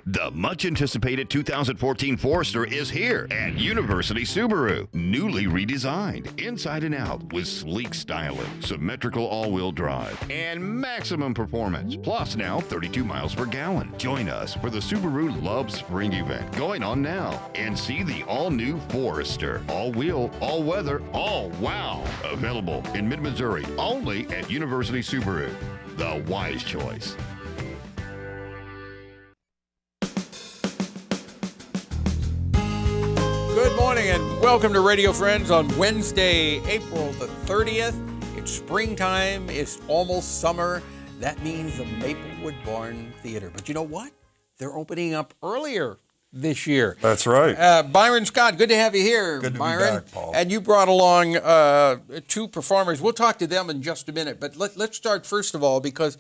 The much-anticipated 2014 Forester is here at University Subaru. Newly redesigned, inside and out, with sleek styling, symmetrical all-wheel drive, and maximum performance. Plus now 32 miles per gallon. Join us for the Subaru Love Spring event going on now and see the all-new Forester. All-wheel, all-weather, all-wow. Available in mid-Missouri only at University Subaru. The wise choice. Good morning and welcome to Radio Friends on Wednesday, April the 30th. It's springtime. It's almost summer. That means the Maplewood Barn Theater. But you know what? They're opening up earlier this year. That's right. Byron Scott, good to have you here, Good to Byron. be back, Paul. And you brought along two performers. We'll talk to them in just a minute. But let's start first of all because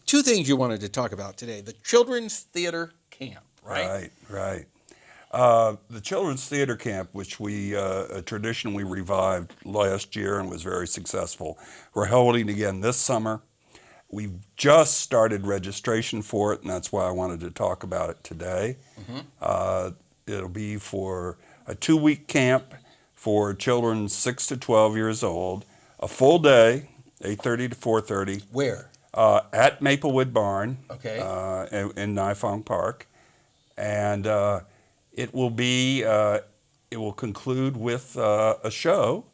two things you wanted to talk about today. The Children's Theater Camp, right? Right. The Children's Theater Camp, which we traditionally revived last year and was very successful, we're holding again this summer. We've just started registration for it, and that's why I wanted to talk about it today. It'll be for a 2-week camp for children 6 to 12 years old, a full day, 8:30 to 4:30. Where? At Maplewood Barn, Okay. in Nifong Park, and it will conclude with a show.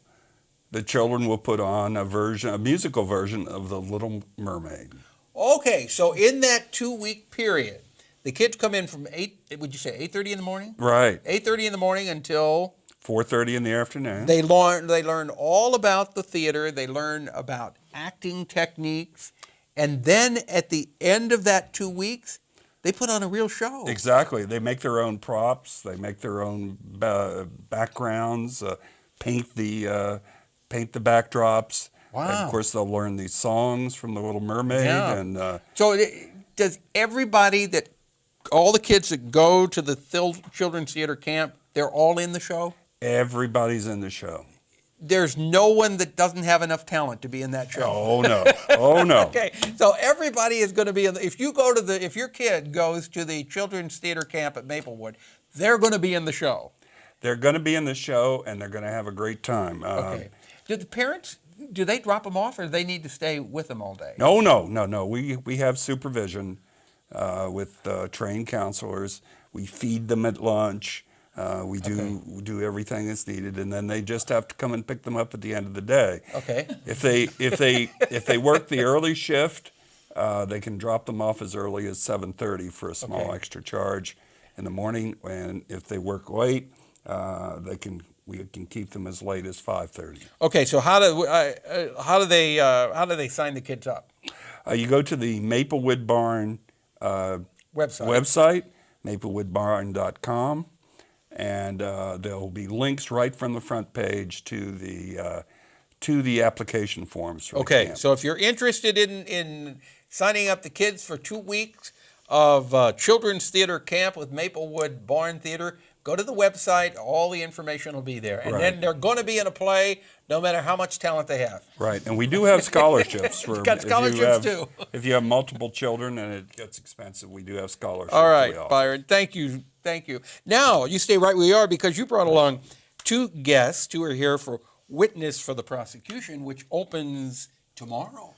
The children will put on a musical version of The Little Mermaid. Okay, so in that 2-week period, the kids come in from 8:30 in the morning? Right. 8:30 in the morning until 4:30 in the afternoon. they learn all about the theater, they learn about acting techniques, and then at the end of that 2 weeks, they put on a real show. Exactly. They make their own props. They make their own backgrounds, paint the backdrops. Wow. And of course, they'll learn these songs from The Little Mermaid. Yeah. And So does all the kids that go to the Children's Theater Camp, they're all in the show? everybody's in the show. There's no one that doesn't have enough talent to be in that show. Oh, no. Oh, no. Okay, so everybody is going to be in if your kid goes to the Children's Theater Camp at Maplewood, they're going to be in the show. They're going to be in the show, and they're going to have a great time. Okay. Do the parents, do they drop them off, or do they need to stay with them all day? No. We have supervision with trained counselors. We feed them at lunch. We do everything that's needed, and then they just have to come and pick them up at the end of the day. Okay. If they work the early shift, they can drop them off as early as 7:30 for a small extra charge in the morning. And if they work late, we can keep them as late as 5:30. Okay. So how do they sign the kids up? You go to the Maplewood Barn website, maplewoodbarn.com. And there will be links right from the front page to the application forms for the camp. So if you're interested in signing up the kids for 2 weeks of Children's Theater Camp with Maplewood Barn Theater, go to the website. All the information will be there. And then they're going to be in a play no matter how much talent they have. Right, and we do have scholarships. Got scholarships too. If you have multiple children and it gets expensive, we do have scholarships. All right, Byron, thank you. Now, you stay right where you are because you brought along two guests who are here for Witness for the Prosecution, which opens tomorrow.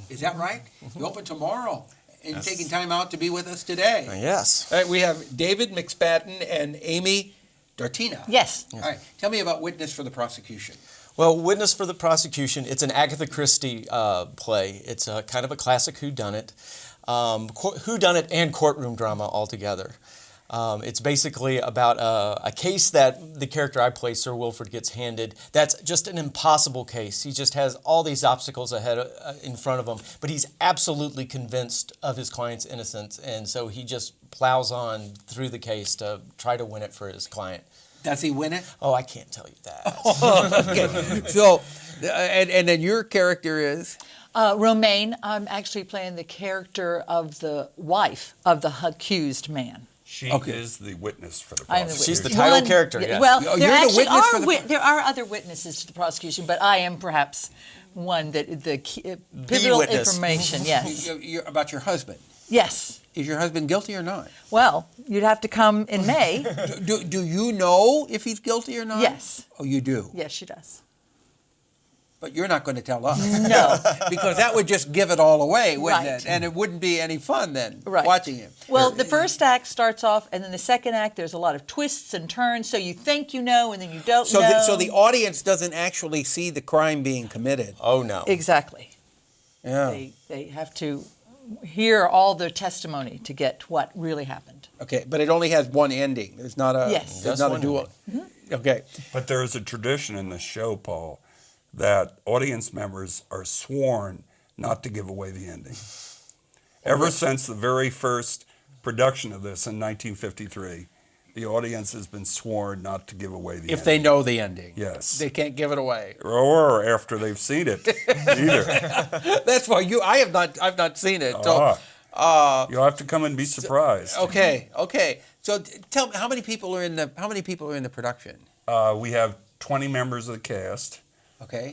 Is that right? You open tomorrow. And taking time out to be with us today. Yes. All right, we have David McSpadden and Amy Dartina. Yes. All right, tell me about Witness for the Prosecution. Well, Witness for the Prosecution, it's an Agatha Christie play. It's a kind of a classic whodunit. Whodunit and courtroom drama altogether. It's basically about a case that the character I play, Sir Wilford, gets handed. That's just an impossible case. He just has all these obstacles ahead in front of him, but he's absolutely convinced of his client's innocence, and so he just plows on through the case to try to win it for his client. Does he win it? Oh, I can't tell you that. Okay. So, and then your character is? Romaine. I'm actually playing the character of the wife of the accused man. She is the witness for the prosecution. She's the title character, yes. Well, You're there the actually witness for the there are other witnesses to the prosecution, but I am perhaps one that pivotal witness. information. Yes. You're about your husband. Yes. Is your husband guilty or not? Well, you'd have to come in May. Do you know if he's guilty or not? Yes. Oh, you do? Yes, she does. But you're not going to tell us. No. Because that would just give it all away, wouldn't Right. it? And it wouldn't be any fun then, Right. watching him. Well, the first act starts off, and then the second act, there's a lot of twists and turns, so you think you know, and then you don't know. So the audience doesn't actually see the crime being committed. Oh, no. Exactly. Yeah. They have to hear all the testimony to get what really happened. Okay, but it only has one ending. There's not a Yes. there's Just not a one dual. Okay. But there is a tradition in the show, Paul, that audience members are sworn not to give away the ending. Ever since the very first production of this in 1953, the audience has been sworn not to give away the ending. If they know the ending. Yes. They can't give it away. Or after they've seen it, either. That's why I've not seen it. You'll have to come and be surprised. Okay. So tell me, how many people are in the production? We have 20 members of the cast. Okay.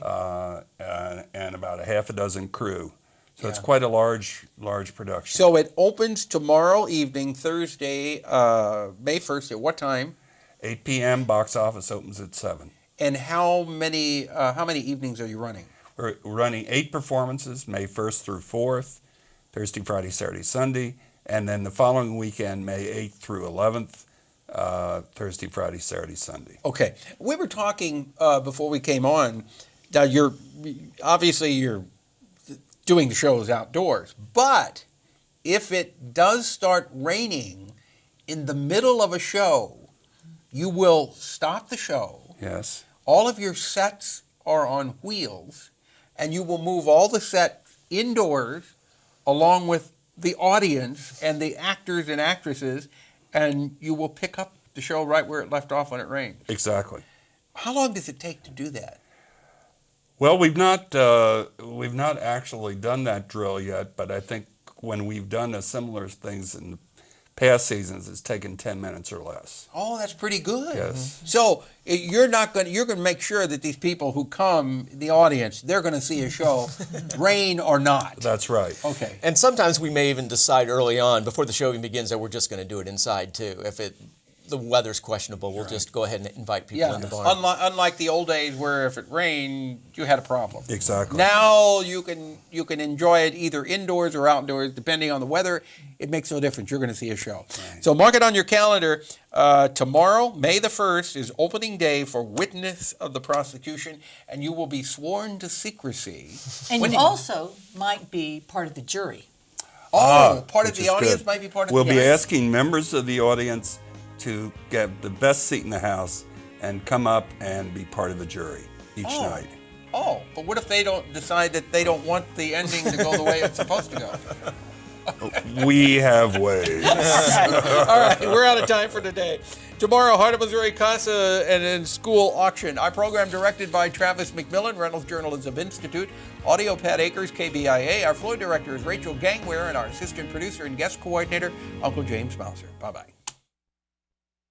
And about a half a dozen crew. So it's Yeah. quite a large production. So it opens tomorrow evening, Thursday, May 1st. At what time? 8 p.m. box office opens at 7. And how many evenings are you running? We're running 8 performances, May 1st through 4th, Thursday, Friday, Saturday, Sunday, and then the following weekend, May 8th through 11th, Thursday, Friday, Saturday, Sunday. Okay. We were talking before we came on. Now you're doing the shows outdoors, but if it does start raining in the middle of a show, you will stop the show. Yes. All of your sets are on wheels, and you will move all the set indoors along with the audience and the actors and actresses, and you will pick up the show right where it left off when it rained. Exactly. How long does it take to do that? Well, we've not actually done that drill yet, but I think when we've done a similar things in past seasons, it's taken 10 minutes or less. Oh, that's pretty good. Yes. So you're going to make sure that these people who come, the audience, they're going to see a show, rain or not. That's right. Okay. And sometimes we may even decide early on, before the show even begins, that we're just going to do it inside too. If the weather's questionable, we'll just go ahead and invite people Yeah. in the barn. Unlike the old days where if it rained, you had a problem. Exactly. Now you can enjoy it either indoors or outdoors, depending on the weather. It makes no difference. You're going to see a show. Right. So mark it on your calendar. Tomorrow, May the 1st, is opening day for Witness of the Prosecution, and you will be sworn to secrecy. And you also might be part of the jury. Part of which the is audience good. might be part of We'll the be audience. asking members of the audience to get the best seat in the house and come up and be part of the jury each night. Oh, but what if they don't decide that they don't want the ending to go the way it's supposed to go? We have ways. All right, we're out of time for today. Tomorrow, Heart of Missouri Casa and School Auction. Our program directed by Travis McMillan, Reynolds Journalism Institute. Audio, Pat Akers, KBIA. Our floor director is Rachel Gangware, and our assistant producer and guest coordinator, Uncle James Mouser. Bye-bye.